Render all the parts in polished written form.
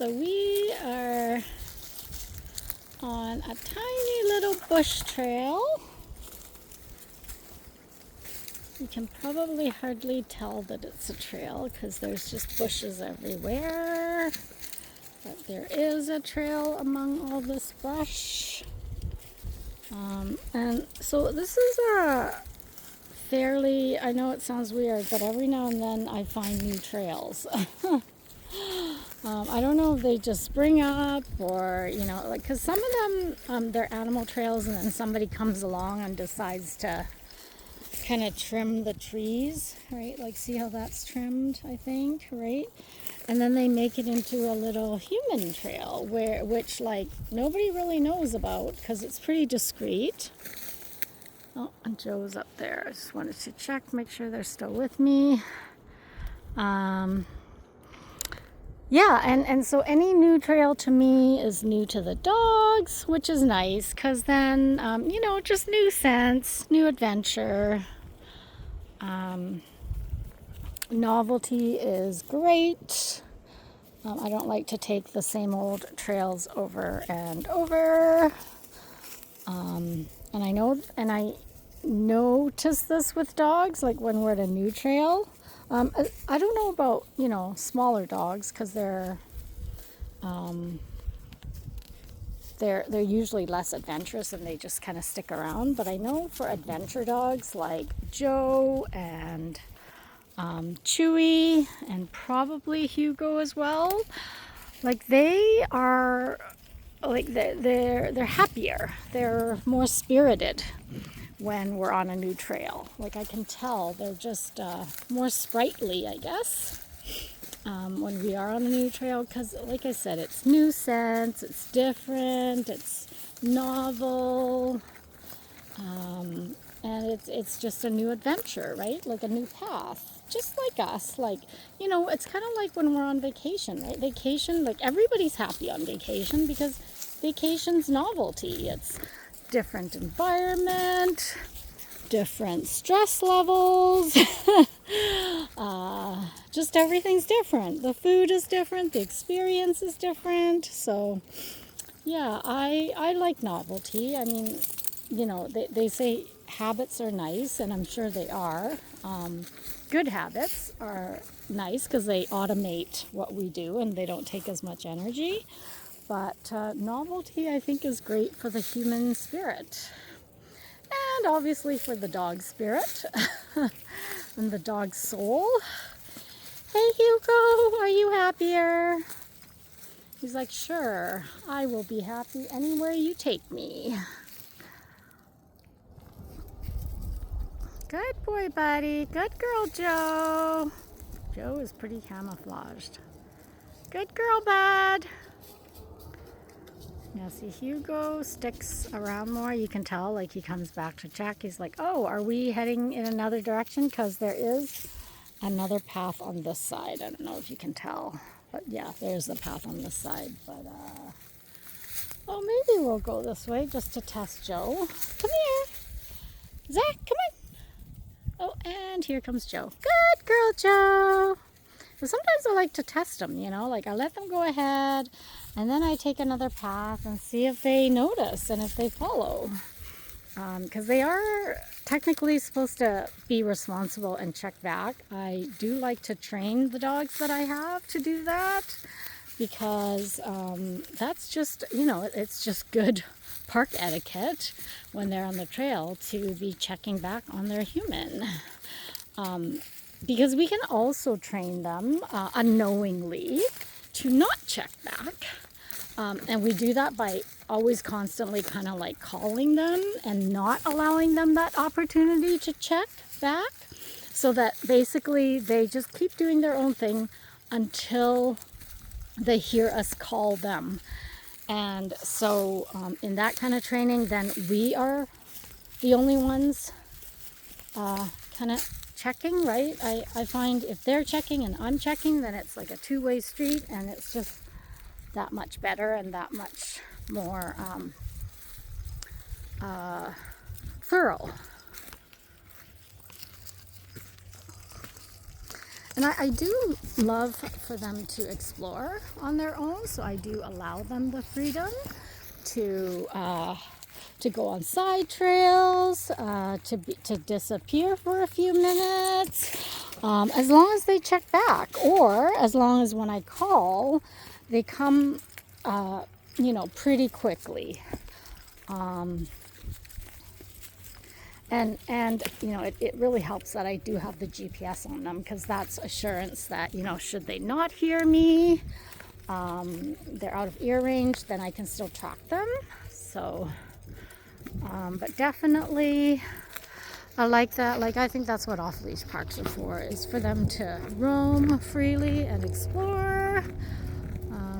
So we are on a tiny little bush trail. You can probably hardly tell that it's a trail because there's just bushes everywhere. But there is a trail among all this brush. And so this is a fairly, I know it sounds weird, but every now and then I find new trails. I don't know if they just spring up or, you know, like, because some of them, they're animal trails, and then somebody comes along and decides to kind of trim the trees, right? Like, see how that's trimmed, I think, right? And then they make it into a little human trail, which, like, nobody really knows about because it's pretty discreet. Oh, and Joe's up there. I just wanted to check, make sure they're still with me. Yeah, and so any new trail to me is new to the dogs, which is nice because then, you know, just new scents, new adventure. Novelty is great. I don't like to take the same old trails over and over. And I notice this with dogs, like when we're at a new trail. I don't know about, you know, smaller dogs because they're usually less adventurous and they just kind of stick around. But I know for adventure dogs like Joe and Chewy and probably Hugo as well, like they are, like they're happier, they're more spirited when we're on a new trail. Like I can tell they're just more sprightly, I guess, when we are on a new trail because, like I said, it's new scents, it's different, it's novel, and it's just a new adventure, right? Like a new path, just like us. Like, you know, it's kind of like when we're on vacation, right? Vacation, like everybody's happy on vacation because vacation's novelty. It's different environment, different stress levels. Just everything's different. The food is different, the experience is different. So yeah, I like novelty. I mean, you know, they say habits are nice, and I'm sure they are. Good habits are nice because they automate what we do and they don't take as much energy. But novelty, I think, is great for the human spirit. And obviously for the dog spirit and the dog's soul. Hey Hugo, are you happier? He's like, sure, I will be happy anywhere you take me. Good boy, buddy. Good girl, Joe. Joe is pretty camouflaged. Good girl, bud. Now see, Hugo sticks around more. You can tell, like, he comes back to check. He's like, oh, are we heading in another direction? Because there is another path on this side. I don't know if you can tell. But yeah, there's the path on this side. But, oh, maybe we'll go this way just to test Joe. Come here. Zach, come on. Oh, and here comes Joe. Good girl, Joe. But sometimes I like to test them, you know, like I let them go ahead and then I take another path and see if they notice and if they follow. Because they are technically supposed to be responsible and check back. I do like to train the dogs that I have to do that because that's just, you know, it's just good park etiquette when they're on the trail to be checking back on their human. Because we can also train them unknowingly to not check back. And we do that by always constantly kind of like calling them and not allowing them that opportunity to check back. So that basically they just keep doing their own thing until they hear us call them. And so in that kind of training, then we are the only ones kind of checking, right? I find if they're checking and I'm checking, then it's like a two-way street, and it's just that much better and that much more thorough. And I do love for them to explore on their own, so I do allow them the freedom to go on side trails, to disappear for a few minutes, as long as they check back, or as long as when I call, they come, pretty quickly. And it really helps that I do have the GPS on them, because that's assurance that, should they not hear me, they're out of ear range, then I can still track them. So, but definitely, I like that. Like, I think that's what off-leash parks are for, is for them to roam freely and explore,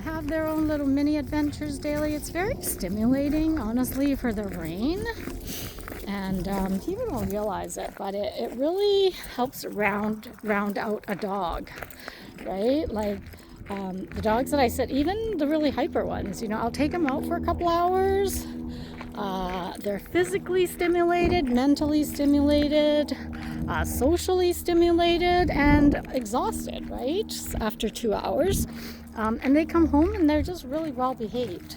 have their own little mini adventures daily. It's very stimulating, honestly, for the brain. And people don't realize it, but it really helps round out a dog, right? Like the dogs that I said, even the really hyper ones, I'll take them out for a couple hours. They're physically stimulated, mentally stimulated, socially stimulated, and exhausted, right? After 2 hours. And they come home and they're just really well behaved,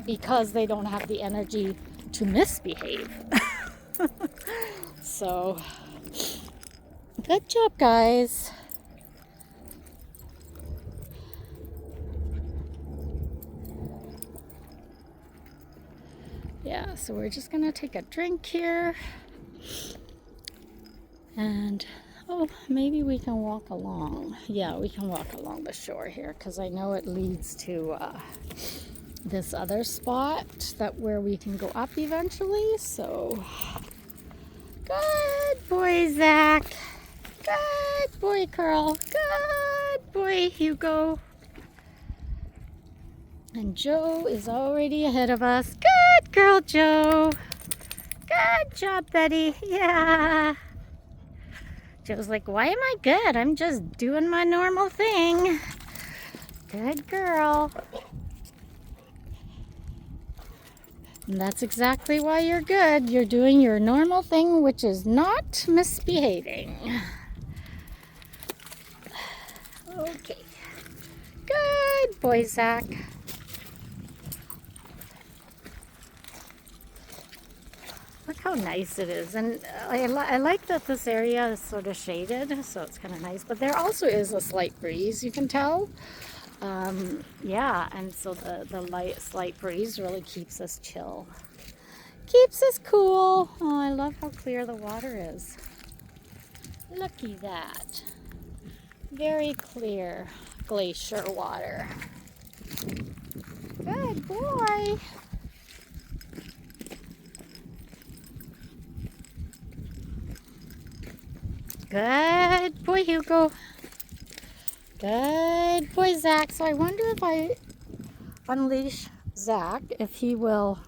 because they don't have the energy to misbehave. So, good job, guys. Yeah, so we're just gonna take a drink here, and maybe we can walk along. Yeah, we can walk along the shore here, because I know it leads to this other spot where we can go up eventually. So, good boy, Zach. Good boy, Curl. Good boy, Hugo. And Joe is already ahead of us. Good girl, Joe. Good job, Betty. Yeah. Joe's like, why am I good? I'm just doing my normal thing. Good girl. And that's exactly why you're good. You're doing your normal thing, which is not misbehaving. Okay. Good boy, Zach. Look how nice it is. And I like that this area is sort of shaded, so it's kind of nice. But there also is a slight breeze, you can tell. Yeah, and so the slight breeze really keeps us chill. Keeps us cool. Oh, I love how clear the water is. Looky that. Very clear glacier water. Good boy. Good boy, Hugo. Good boy, Zach. So I wonder if I unleash Zach, if he will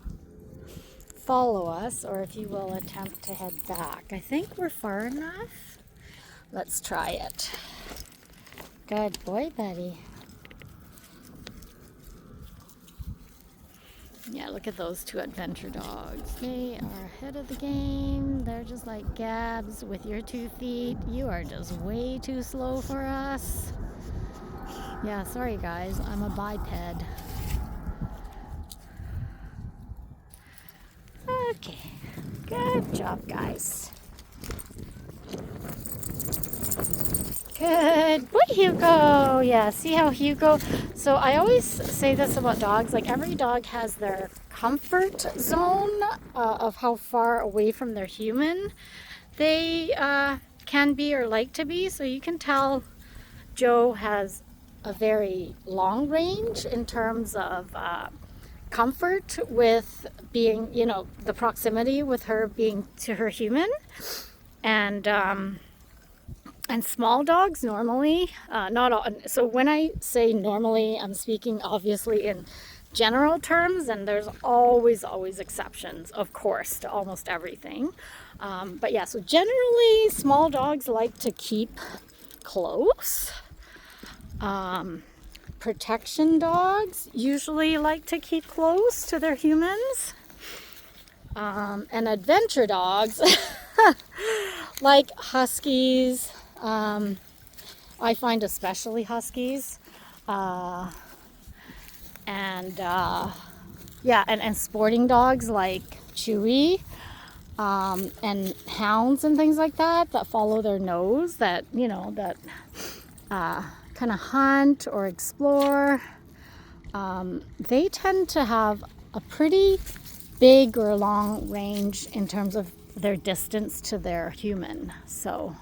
follow us or if he will attempt to head back. I think we're far enough. Let's try it. Good boy, buddy. Yeah, look at those two adventure dogs. They are ahead of the game. They're just like, Gabs, with your 2 feet, you are just way too slow for us. Yeah, sorry guys, I'm a biped. Okay, good job, guys. Good boy, Hugo. Yeah, see how Hugo... So I always say this about dogs, like every dog has their comfort zone of how far away from their human they can be or like to be. So you can tell Joe has a very long range in terms of comfort with being, the proximity with her being to her human. And small dogs normally, not all. So when I say normally, I'm speaking obviously in general terms, and there's always exceptions, of course, to almost everything. But yeah, so generally small dogs like to keep close. Protection dogs usually like to keep close to their humans. And adventure dogs, like huskies, I find especially huskies. Yeah, and sporting dogs like Chewy, and hounds and things like that follow their nose, that, you know, that kind of hunt or explore. They tend to have a pretty big or long range in terms of their distance to their human. So,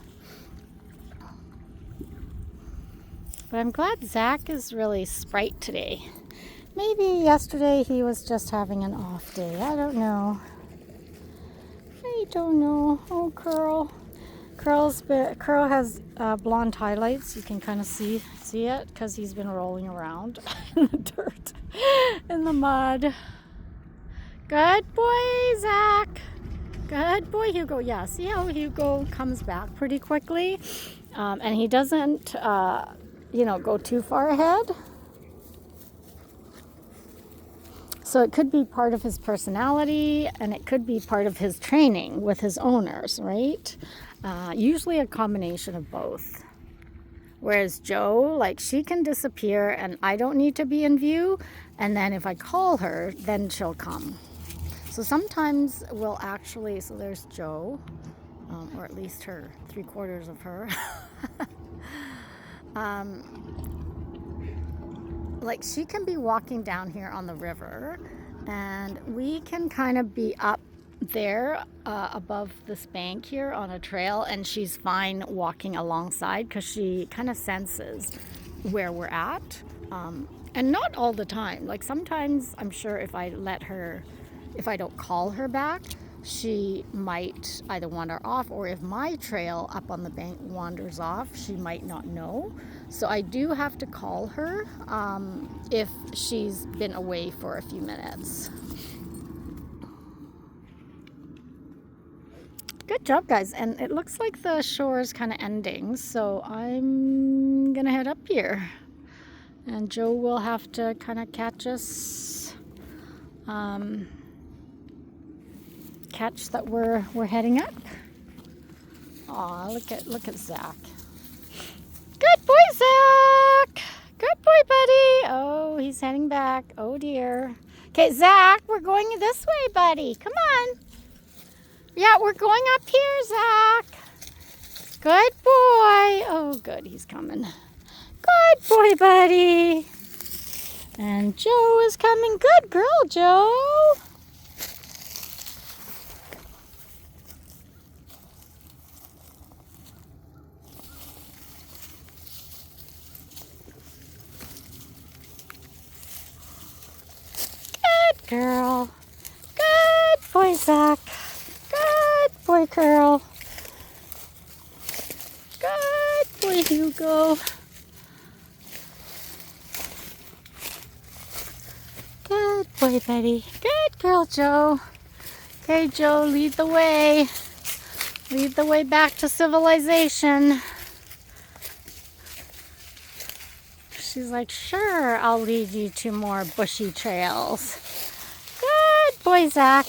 but I'm glad Zach is really sprite today. Maybe yesterday he was just having an off day. I don't know. I don't know. Oh, Kuro. Kuro has blonde highlights. You can kind of see it because he's been rolling around in the dirt, in the mud. Good boy, Zach. Good boy, Hugo. Yeah, see how Hugo comes back pretty quickly? And he doesn't, go too far ahead. So it could be part of his personality, and it could be part of his training with his owners, right? Usually a combination of both. Whereas Gjoa, like, she can disappear and I don't need to be in view. And then if I call her, then she'll come. So sometimes we'll actually, so there's Gjoa, or at least her, 3/4 of her. Like, she can be walking down here on the river, and we can kind of be up there above this bank here on a trail, and she's fine walking alongside because she kind of senses where we're at. And not all the time. Like, sometimes I'm sure if I don't call her back, she might either wander off, or if my trail up on the bank wanders off, she might not know. So I do have to call her if she's been away for a few minutes. Good job, guys. And it looks like the shore is kind of ending, so I'm gonna head up here. And Gjoa will have to kind of catch us. Catch that we're heading up. Aw, look at Zach. Good boy, Zach. Good boy, buddy. Oh, he's heading back. Oh dear. Okay, Zach, we're going this way, buddy. Come on. Yeah, we're going up here, Zach. Good boy. Oh, good, he's coming. Good boy, buddy. And Gjoa is coming. Good girl, Gjoa. Girl. Good boy, Zach. Good boy, girl. Good boy, Hugo. Good boy, buddy. Good girl, Gjoa. Okay, Gjoa, lead the way. Lead the way back to civilization. She's like, sure, I'll lead you to more bushy trails. Good boy, Zach.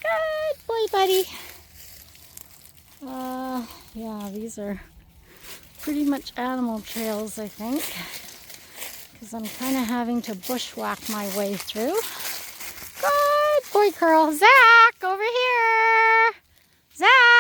Good boy, buddy. Yeah, these are pretty much animal trails, I think, because I'm kind of having to bushwhack my way through. Good boy, girl. Zach, over here. Zach.